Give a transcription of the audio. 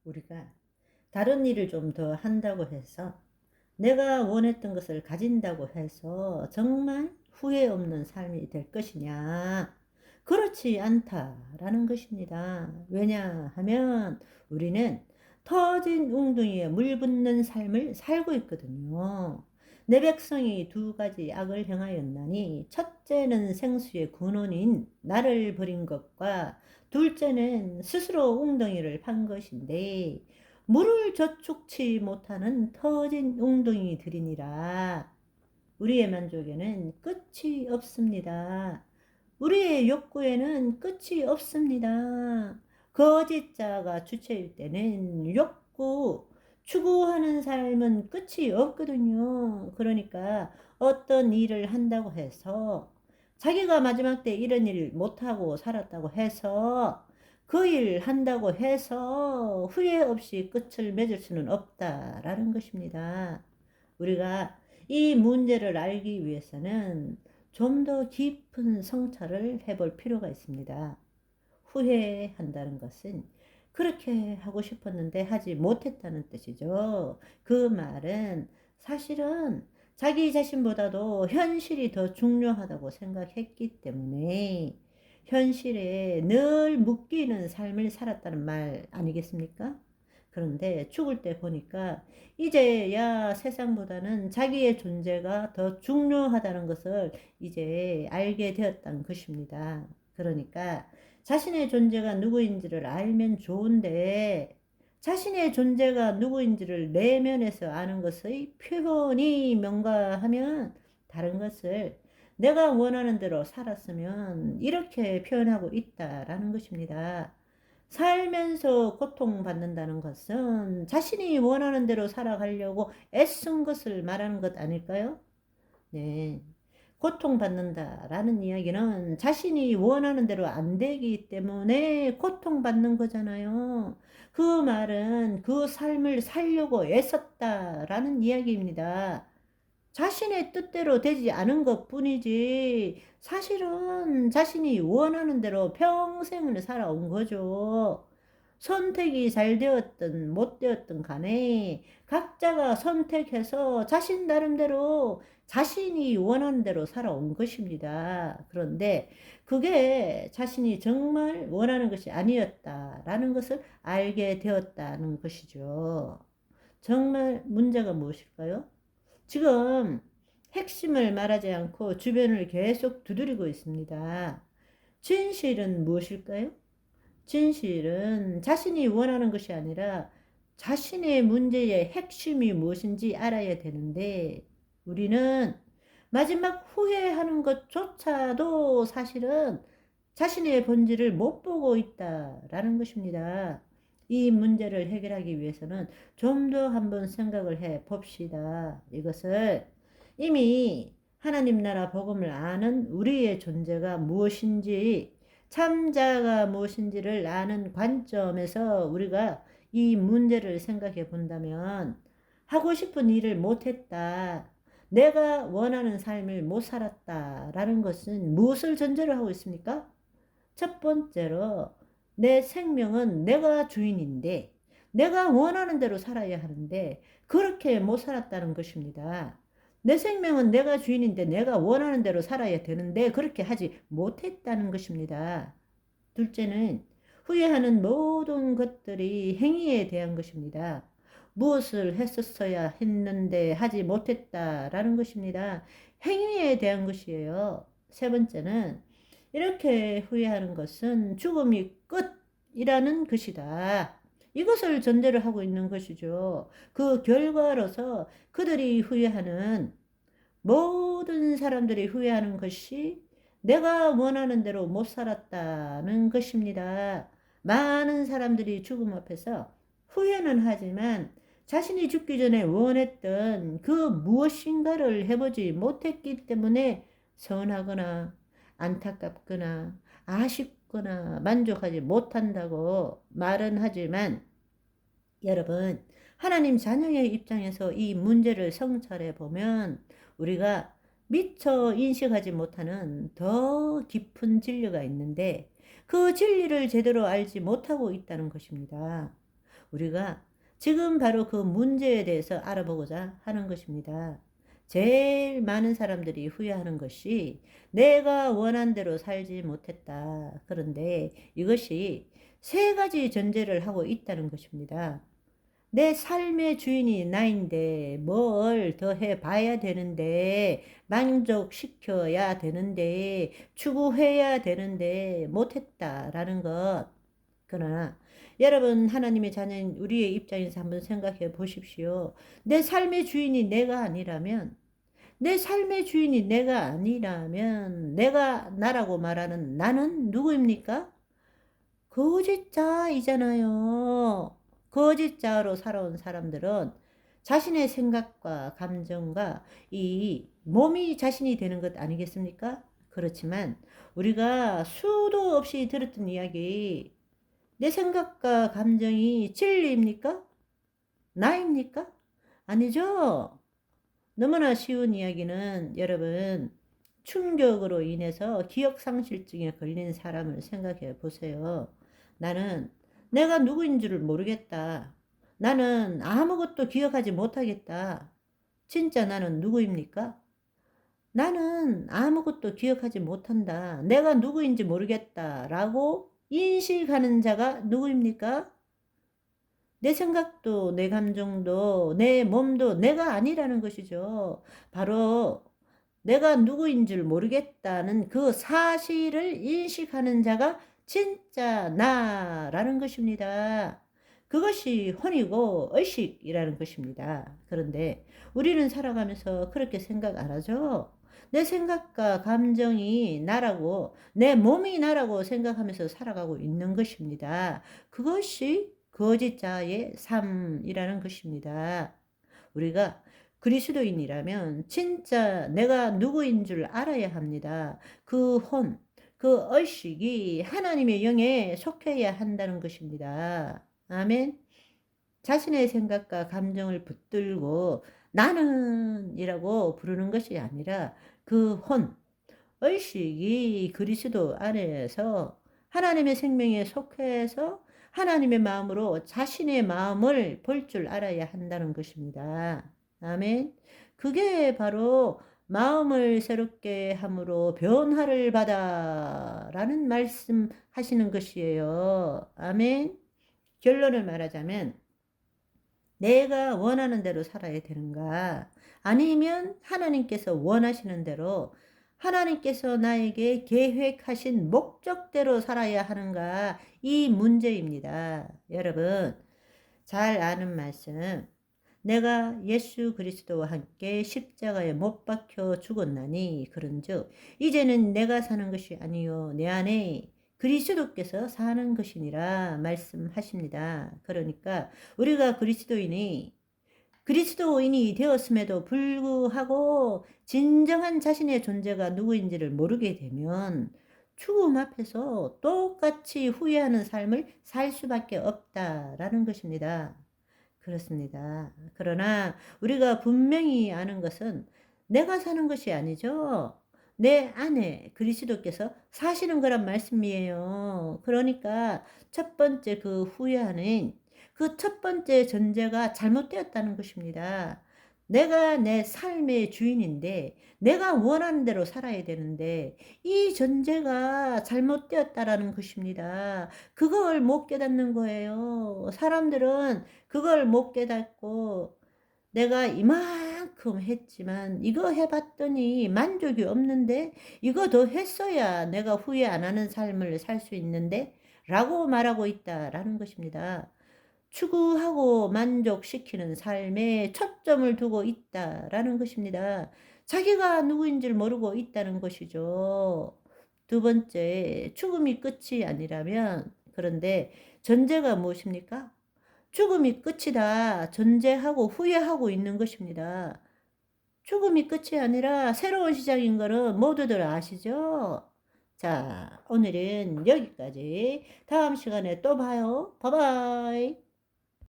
우리가 다른 일을 좀 더 한다고 해서 내가 원했던 것을 가진다고 해서 정말 후회 없는 삶이 될 것이냐? 그렇지 않다라는 것입니다. 왜냐하면 우리는 터진 웅덩이에 물 붓는 삶을 살고 있거든요. 내 백성이 두 가지 악을 행하였나니 첫째는 생수의 근원인 나를 버린 것과 둘째는 스스로 웅덩이를 판 것인데 물을 저축치 못하는 터진 웅덩이들이니라. 우리의 만족에는 끝이 없습니다. 우리의 욕구에는 끝이 없습니다. 거짓자가 주체일 때는 욕구, 추구하는 삶은 끝이 없거든요. 그러니까 어떤 일을 한다고 해서 자기가 마지막 때 이런 일 못하고 살았다고 해서 그 일 한다고 해서 후회 없이 끝을 맺을 수는 없다라는 것입니다. 우리가 이 문제를 알기 위해서는 좀 더 깊은 성찰을 해볼 필요가 있습니다. 후회한다는 것은 그렇게 하고 싶었는데 하지 못했다는 뜻이죠. 그 말은 사실은 자기 자신보다도 현실이 더 중요하다고 생각했기 때문에 현실에 늘 묶이는 삶을 살았다는 말 아니겠습니까? 그런데 죽을 때 보니까 이제야 세상보다는 자기의 존재가 더 중요하다는 것을 이제 알게 되었다는 것입니다. 그러니까 자신의 존재가 누구인지를 알면 좋은데 자신의 존재가 누구인지를 내면에서 아는 것의 표현이 뭔가 하면 다른 것을 내가 원하는 대로 살았으면 이렇게 표현하고 있다라는 것입니다. 살면서 고통받는다는 것은 자신이 원하는 대로 살아가려고 애쓴 것을 말하는 것 아닐까요? 네. 고통받는다라는 이야기는 자신이 원하는 대로 안 되기 때문에 고통받는 거잖아요. 그 말은 그 삶을 살려고 애썼다라는 이야기입니다. 자신의 뜻대로 되지 않은 것 뿐이지 사실은 자신이 원하는 대로 평생을 살아온 거죠. 선택이 잘 되었든 못 되었든 간에 각자가 선택해서 자신 나름대로 자신이 원하는 대로 살아온 것입니다. 그런데 그게 자신이 정말 원하는 것이 아니었다라는 것을 알게 되었다는 것이죠. 정말 문제가 무엇일까요? 지금 핵심을 말하지 않고 주변을 계속 두드리고 있습니다. 진실은 무엇일까요? 진실은 자신이 원하는 것이 아니라 자신의 문제의 핵심이 무엇인지 알아야 되는데 우리는 마지막 후회하는 것조차도 사실은 자신의 본질을 못 보고 있다라는 것입니다. 이 문제를 해결하기 위해서는 좀 더 한번 생각을 해 봅시다. 이것을 이미 하나님 나라 복음을 아는 우리의 존재가 무엇인지 참자가 무엇인지를 아는 관점에서 우리가 이 문제를 생각해 본다면 하고 싶은 일을 못했다. 내가 원하는 삶을 못 살았다라는 것은 무엇을 전제로 하고 있습니까? 첫 번째로 내 생명은 내가 주인인데 내가 원하는 대로 살아야 하는데 그렇게 못 살았다는 것입니다. 내 생명은 내가 주인인데 내가 원하는 대로 살아야 되는데 그렇게 하지 못했다는 것입니다. 둘째는 후회하는 모든 것들이 행위에 대한 것입니다. 무엇을 했었어야 했는데 하지 못했다라는 것입니다. 행위에 대한 것이에요. 세 번째는 이렇게 후회하는 것은 죽음이 끝이라는 것이다. 이것을 전제로 하고 있는 것이죠. 그 결과로서 그들이 후회하는 모든 사람들이 후회하는 것이 내가 원하는 대로 못 살았다는 것입니다. 많은 사람들이 죽음 앞에서 후회는 하지만 자신이 죽기 전에 원했던 그 무엇인가를 해보지 못했기 때문에 서운하거나 안타깝거나 아쉽거나 만족하지 못한다고 말은 하지만 여러분, 하나님 자녀의 입장에서 이 문제를 성찰해 보면 우리가 미처 인식하지 못하는 더 깊은 진리가 있는데 그 진리를 제대로 알지 못하고 있다는 것입니다. 우리가 지금 바로 그 문제에 대해서 알아보고자 하는 것입니다. 제일 많은 사람들이 후회하는 것이 내가 원한 대로 살지 못했다. 그런데 이것이 세 가지 전제를 하고 있다는 것입니다. 내 삶의 주인이 나인데 뭘 더 해봐야 되는데 만족시켜야 되는데 추구해야 되는데 못했다라는 것. 그러나 여러분 하나님의 자녀인 우리의 입장에서 한번 생각해 보십시오. 내 삶의 주인이 내가 아니라면 내가 나라고 말하는 나는 누구입니까? 거짓자이잖아요. 거짓자로 살아온 사람들은 자신의 생각과 감정과 이 몸이 자신이 되는 것 아니겠습니까? 그렇지만 우리가 수도 없이 들었던 이야기, 내 생각과 감정이 진리입니까? 나입니까? 아니죠. 너무나 쉬운 이야기는 여러분 충격으로 인해서 기억상실증에 걸린 사람을 생각해 보세요. 나는 내가 누구인 줄을 모르겠다. 나는 아무것도 기억하지 못하겠다. 진짜 나는 누구입니까? 나는 아무것도 기억하지 못한다. 내가 누구인지 모르겠다. 라고 인식하는 자가 누구입니까? 내 생각도, 내 감정도, 내 몸도 내가 아니라는 것이죠. 바로 내가 누구인 줄 모르겠다는 그 사실을 인식하는 자가 진짜 나라는 것입니다. 그것이 혼이고 의식이라는 것입니다. 그런데 우리는 살아가면서 그렇게 생각 안 하죠. 내 생각과 감정이 나라고, 내 몸이 나라고 생각하면서 살아가고 있는 것입니다. 그것이 거짓자의 삶이라는 것입니다. 우리가 그리스도인이라면 진짜 내가 누구인 줄 알아야 합니다. 그 혼, 그 의식이 하나님의 영에 속해야 한다는 것입니다. 아멘. 자신의 생각과 감정을 붙들고 나는 이라고 부르는 것이 아니라 그 혼, 의식이 그리스도 안에서 하나님의 생명에 속해서 하나님의 마음으로 자신의 마음을 볼 줄 알아야 한다는 것입니다. 아멘. 그게 바로 마음을 새롭게 함으로 변화를 받아라는 말씀 하시는 것이에요. 아멘. 결론을 말하자면 내가 원하는 대로 살아야 되는가? 아니면 하나님께서 원하시는 대로 하나님께서 나에게 계획하신 목적대로 살아야 하는가? 이 문제입니다. 여러분, 잘 아는 말씀. 내가 예수 그리스도와 함께 십자가에 못 박혀 죽었나니 그런즉 이제는 내가 사는 것이 아니요 내 안에 그리스도께서 사는 것이니라 말씀하십니다. 그러니까 우리가 그리스도인이 되었음에도 불구하고 진정한 자신의 존재가 누구인지를 모르게 되면 죽음 앞에서 똑같이 후회하는 삶을 살 수밖에 없다라는 것입니다. 그렇습니다. 그러나 우리가 분명히 아는 것은 내가 사는 것이 아니죠. 내 안에 그리스도께서 사시는 거란 말씀이에요. 그러니까 첫 번째 그 후회하는 그 첫 번째 전제가 잘못되었다는 것입니다. 내가 내 삶의 주인인데 내가 원하는 대로 살아야 되는데 이 전제가 잘못되었다라는 것입니다. 그걸 못 깨닫는 거예요. 사람들은 그걸 못 깨닫고 내가 이만큼 했지만 이거 해봤더니 만족이 없는데 이거 더 했어야 내가 후회 안 하는 삶을 살 수 있는데 라고 말하고 있다라는 것입니다. 추구하고 만족시키는 삶에 초점을 두고 있다라는 것입니다. 자기가 누구인지를 모르고 있다는 것이죠. 두 번째, 죽음이 끝이 아니라면, 그런데 전제가 무엇입니까? 죽음이 끝이다 전제하고 후회하고 있는 것입니다. 죽음이 끝이 아니라 새로운 시작인 거는 모두들 아시죠? 자, 오늘은 여기까지. 다음 시간에 또 봐요. 바이바이.